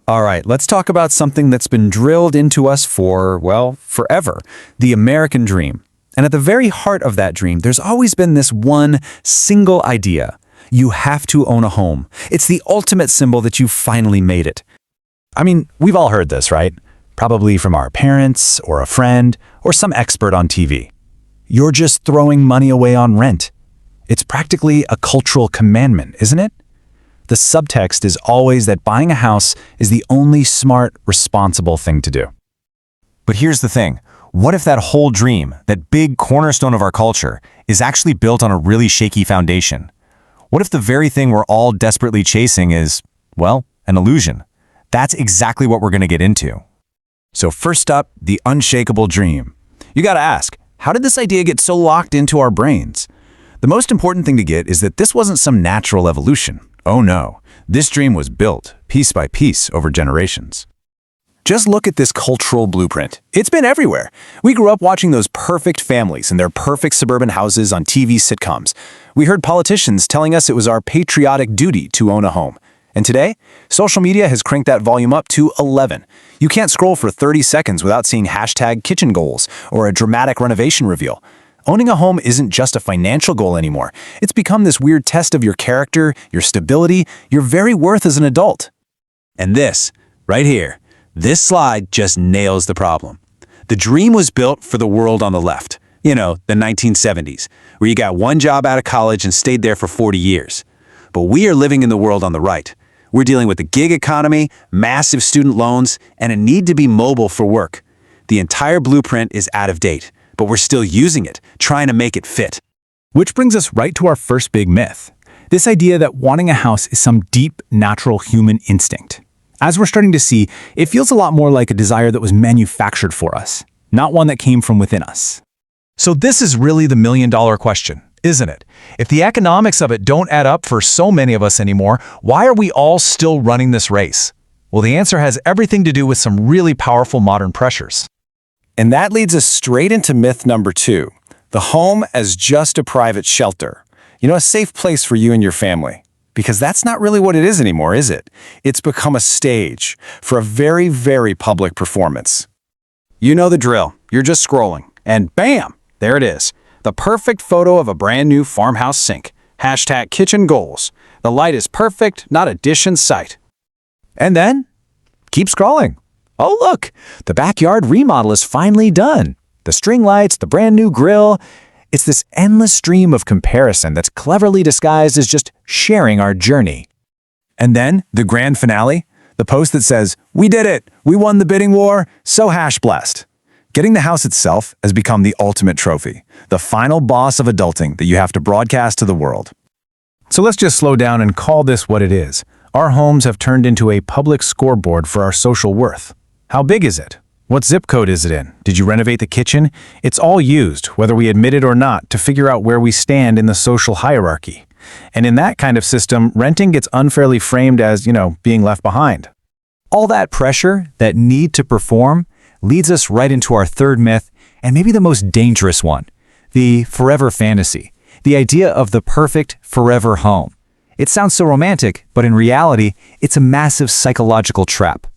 All right, let's talk about something that's been drilled into us for, well, forever, the American dream. And at the very heart of that dream, there's always been this one single idea. You have to own a home. It's the ultimate symbol that you finally made it. I mean, we've all heard this, right? Probably from our parents, or a friend, or some expert on TV. You're just throwing money away on rent. It's practically a cultural commandment, isn't it? The subtext is always that buying a house is the only smart, responsible thing to do. But here's the thing. What if that whole dream, that big cornerstone of our culture, is actually built on a really shaky foundation? What if the very thing we're all desperately chasing is, well, an illusion? That's exactly what we're going to get into. So first up, the unshakable dream. You gotta ask, how did this idea get so locked into our brains? The most important thing to get is that this wasn't some natural evolution. Oh no, this dream was built, piece by piece, over generations. Just look at this cultural blueprint. It's been everywhere. We grew up watching those perfect families and their perfect suburban houses on TV sitcoms. We heard politicians telling us it was our patriotic duty to own a home. And today, social media has cranked that volume up to 11. You can't scroll for 30 seconds without seeing #kitchen goals or a dramatic renovation reveal. Owning a home isn't just a financial goal anymore. It's become this weird test of your character, your stability, your very worth as an adult. And this, right here, this slide just nails the problem. The dream was built for the world on the left. You know, the 1970s, where you got one job out of college and stayed there for 40 years. But we are living in the world on the right. We're dealing with the gig economy, massive student loans, and a need to be mobile for work. The entire blueprint is out of date, but we're still using it, trying to make it fit. Which brings us right to our first big myth. This idea that wanting a house is some deep, natural human instinct. As we're starting to see, it feels a lot more like a desire that was manufactured for us, not one that came from within us. So this is really the million-dollar question, isn't it? If the economics of it don't add up for so many of us anymore, why are we all still running this race? Well, the answer has everything to do with some really powerful modern pressures. And that leads us straight into myth number 2, the home as just a private shelter. You know, a safe place for you and your family. Because that's not really what it is anymore, is it? It's become a stage for a very, very public performance. You know the drill. You're just scrolling, and bam, there it is. The perfect photo of a brand new farmhouse sink. #kitchen goals. The light is perfect, not a dish in sight. And then, keep scrolling. Oh look, the backyard remodel is finally done. The string lights, the brand new grill. It's this endless stream of comparison that's cleverly disguised as just sharing our journey. And then, the grand finale, the post that says, "We did it! We won the bidding war! So blessed!" Getting the house itself has become the ultimate trophy, the final boss of adulting that you have to broadcast to the world. So let's just slow down and call this what it is. Our homes have turned into a public scoreboard for our social worth. How big is it? What zip code is it in? Did you renovate the kitchen? It's all used, whether we admit it or not, to figure out where we stand in the social hierarchy. And in that kind of system, renting gets unfairly framed as, being left behind. All that pressure, that need to perform, leads us right into our third myth, and maybe the most dangerous one, the forever fantasy, the idea of the perfect forever home. It sounds so romantic, but in reality, it's a massive psychological trap.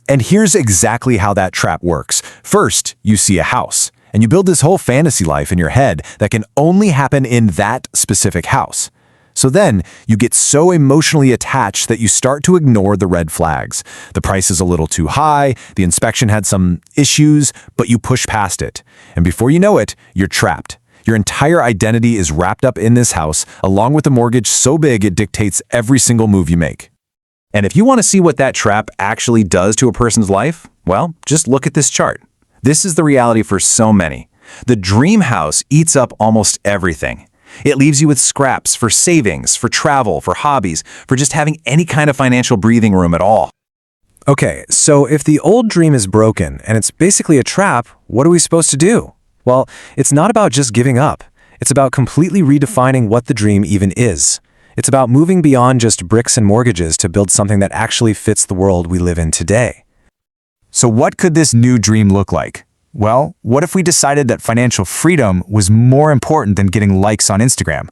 And here's exactly how that trap works. First, you see a house, and you build this whole fantasy life in your head that can only happen in that specific house. So then, you get so emotionally attached that you start to ignore the red flags. The price is a little too high, the inspection had some issues, but you push past it. And before you know it, you're trapped. Your entire identity is wrapped up in this house, along with a mortgage so big it dictates every single move you make. And if you want to see what that trap actually does to a person's life, well, just look at this chart. This is the reality for so many. The dream house eats up almost everything. It leaves you with scraps for savings, for travel, for hobbies, for just having any kind of financial breathing room at all. Okay, so if the old dream is broken and it's basically a trap, what are we supposed to do? Well, it's not about just giving up. It's about completely redefining what the dream even is. It's about moving beyond just bricks and mortgages to build something that actually fits the world we live in today. So what could this new dream look like? Well, what if we decided that financial freedom was more important than getting likes on Instagram?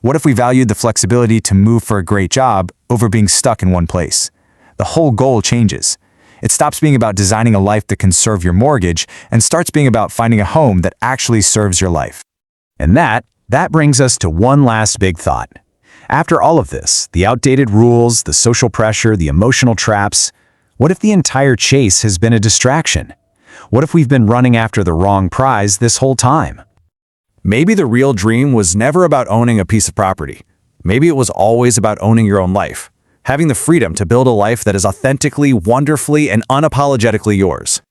What if we valued the flexibility to move for a great job over being stuck in one place? the whole goal changes. It stops being about designing a life that can serve your mortgage and starts being about finding a home that actually serves your life. And that brings us to one last big thought. After all of this, the outdated rules, the social pressure, the emotional traps, what if the entire chase has been a distraction? What if we've been running after the wrong prize this whole time? Maybe the real dream was never about owning a piece of property. Maybe it was always about owning your own life, having the freedom to build a life that is authentically, wonderfully, and unapologetically yours.